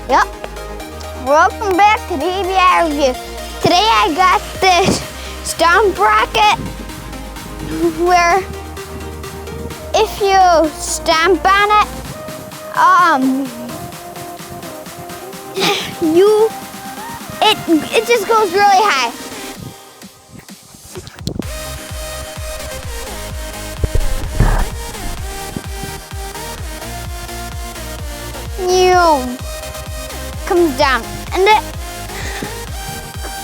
Yep. Welcome back to the EBI review. Today I got this Stomp Rocket where if you stomp on it, it just goes really high. Comes down, and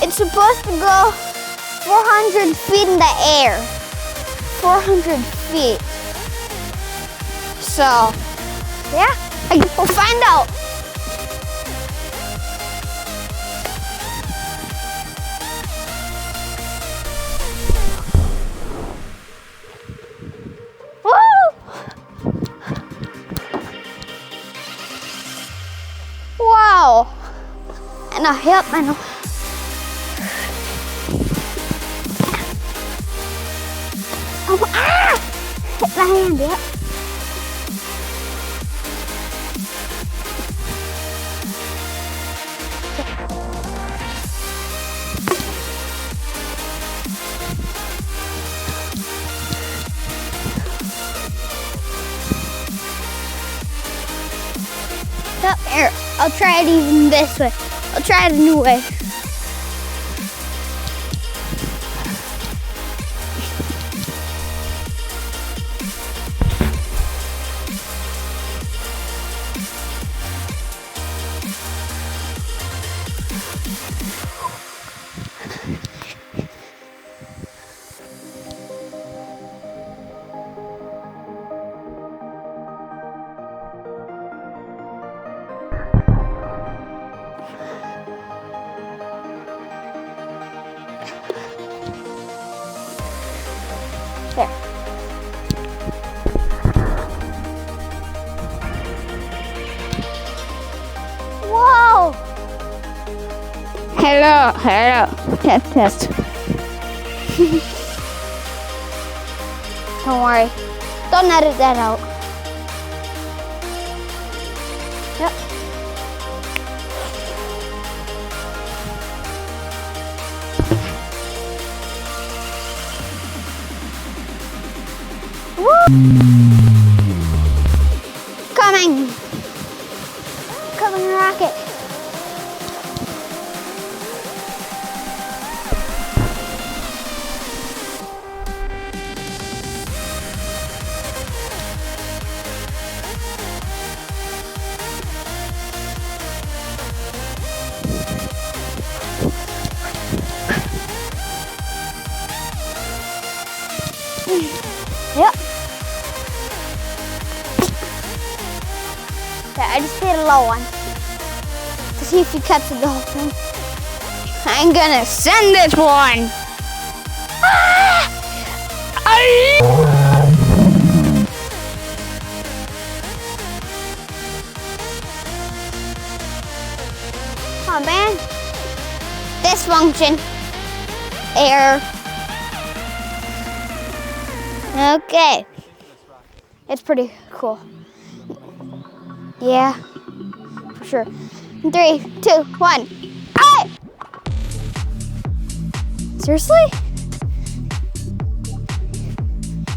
it's supposed to go 400 feet in the air. 400 feet. So, yeah, I guess we'll find out. Wow! And I help my nose. Oh, ah! Hit my hand, yep. Up here. I'll try it even this way. I'll try it a new way. There. Whoa! Hello. Test. Don't worry. Don't edit that out. Yep. Coming rocket. Yep. Okay, I just hit a low one to see if he catches the whole thing. I'm gonna send this one. Oh man, dysfunction. Error. Okay, it's pretty cool. Yeah, for sure. 3, 2, 1. Hey! Seriously?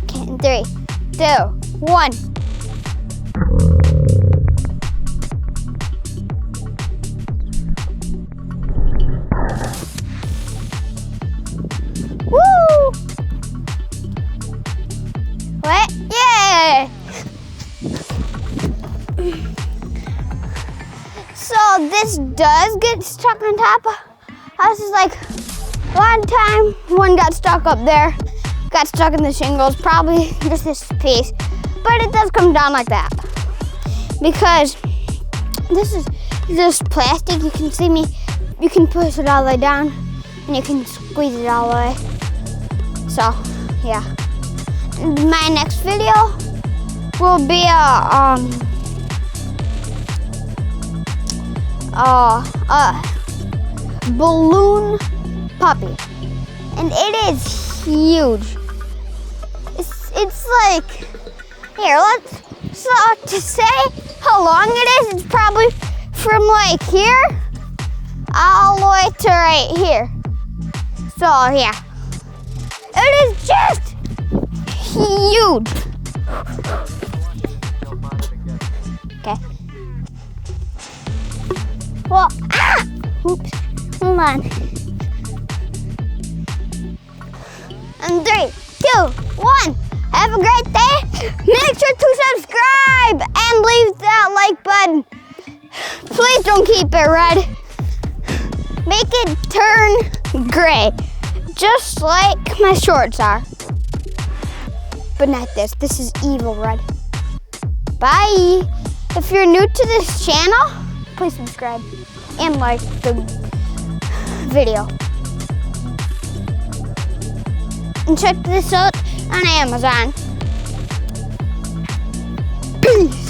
Okay, 3, 2, 1. Woo! What? Yeah! So this does get stuck on top. This is like one time one got stuck up there, got stuck in the shingles, probably just this piece. But it does come down like that because this is just plastic. You can see me, you can push it all the way down and you can squeeze it all the way. So yeah, my next video will be a balloon puppy, and it is huge. It's like, here, let's, so to say how long it is, it's probably from like here all the way to right here. So yeah, it is just huge. Okay. Well, oops, hold on. And 3, 2, 1. Have a great day. Make sure to subscribe and leave that like button. Please don't keep it red. Make it turn gray, just like my shorts are. But not this. This is evil red. Bye. If you're new to this channel, please subscribe and like the video. And check this out on Amazon. Peace.